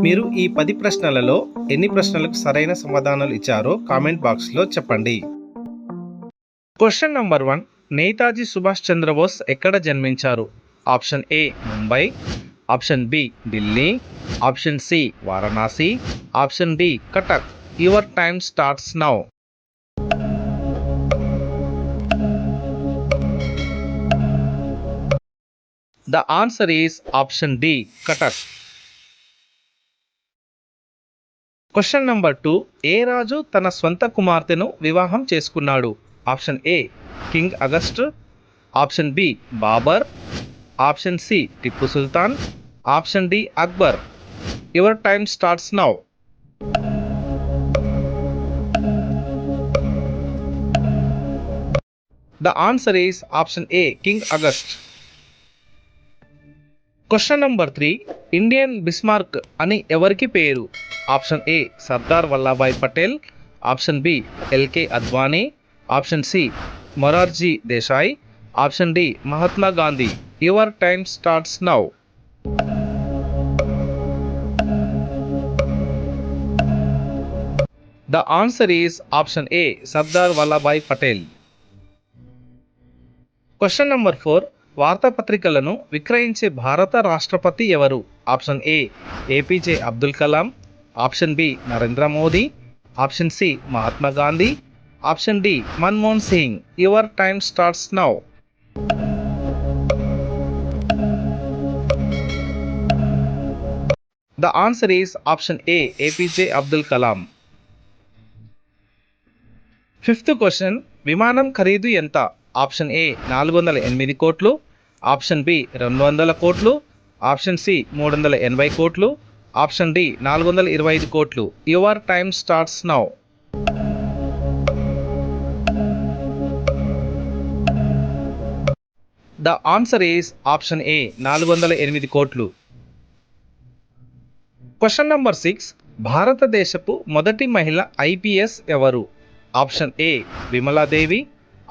మీరు ఈ 10 ప్రశ్నలలో ఎన్ని ప్రశ్నలకు సరైన సమాధానాలు ఇచ్చారో కామెంట్ బాక్స్లో చెప్పండి. Question number 1. నేతాజీ సుభాష్ చంద్రబోస్ ఎక్కడ జన్మించారు? Option A Mumbai, option B Delhi, option C Varanasi, option D Cuttack. Your time starts now. The answer is option D, Cuttack. Question number 2. ఏ రాజు తన స్వంత కుమార్తెను వివాహం చేసుకున్నాడు? Option A king August, option B Babur, option C Tipu Sultan, option D Akbar. Your time starts now. The answer is option A, King August. Question number 3. Indian Bismarck అని ఎవరికి పేరు? Option A Sardar Vallabhbhai Patel, option B L K Advani, option C Morarji Desai, option D Mahatma Gandhi. Your time starts now. The answer is option A Sardar Vallabhbhai Patel. Question number 4. వార్తాపత్రికలను విక్రయించే భారత రాష్ట్రపతి ఎవరు? Option A APJ Abdul Kalam, option B Narendra Modi, option C Mahatma Gandhi, option D Manmohan Singh. Your time starts now. The answer is option A APJ Abdul Kalam. 5th question. విమానం ఖరీదు ఎంత? Option A 408 కోట్లు, option B 200 కోట్లు, ఆప్షన్ సి 380 కోట్లు, ఆప్షన్ డి 425 కోట్లు. Your time starts now. The answer is option A 408 కోట్లు. Question number 6. భారతదేశపు మొదటి మహిళ ఐపీఎస్ ఎవరు? Option A Vimaladevi,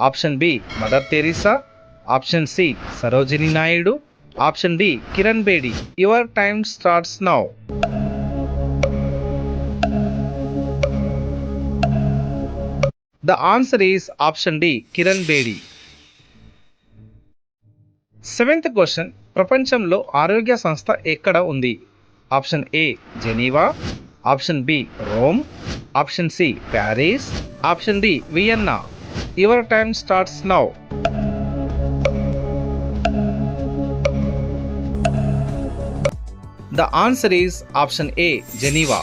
option B mother Teresa, option C Sarojini Naidu, option D Kiran Bedi. Your time starts now. The answer is option D Kiran Bedi. 7th question. ప్రపంచంలో ఆరోగ్య సంస్థ ఎక్కడ ఉంది? Option A Geneva, option B Rome, option C Paris, option D Vienna. Your time starts now. The answer is option A Geneva.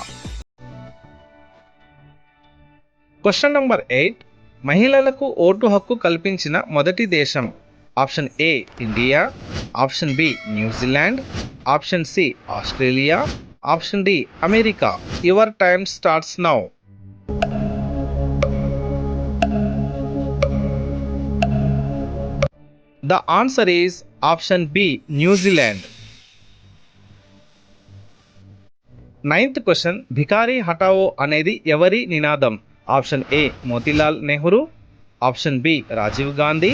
Question number 8. మహిళలకు ఓటు హక్కు కల్పించిన మొదటి దేశం? Option A India, option B New Zealand, option C Australia, option D America. Your time starts now. The answer is option B New Zealand. 9th question. భికారీ హటావో అనేది ఎవరి నినాదం? Option A Motilal Nehru, option B Rajiv Gandhi,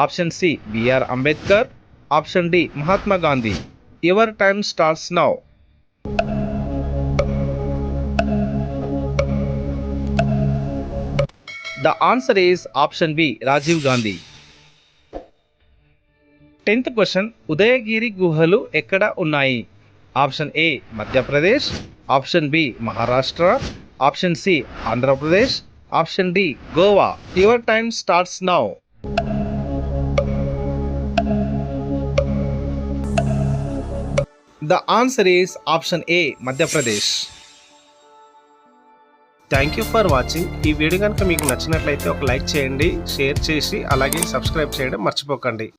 option C B R Ambedkar, option D Mahatma Gandhi. Your time starts now. The answer is option B Rajiv Gandhi. 10th question. Udayagiri గుహలు ఎక్కడ ఉన్నాయి? Option A Madhya Pradesh, option B Maharashtra, option C Andhra Pradesh, option D Goa. Your time starts now. The answer is option A Madhya Pradesh. Thank you for watching. ఈ video కనుక మీకు నచ్చినట్లయితే ఒక like చేయండి, share చేసి అలాగే సబ్స్క్రైబ్ చేయడం మర్చిపోకండి.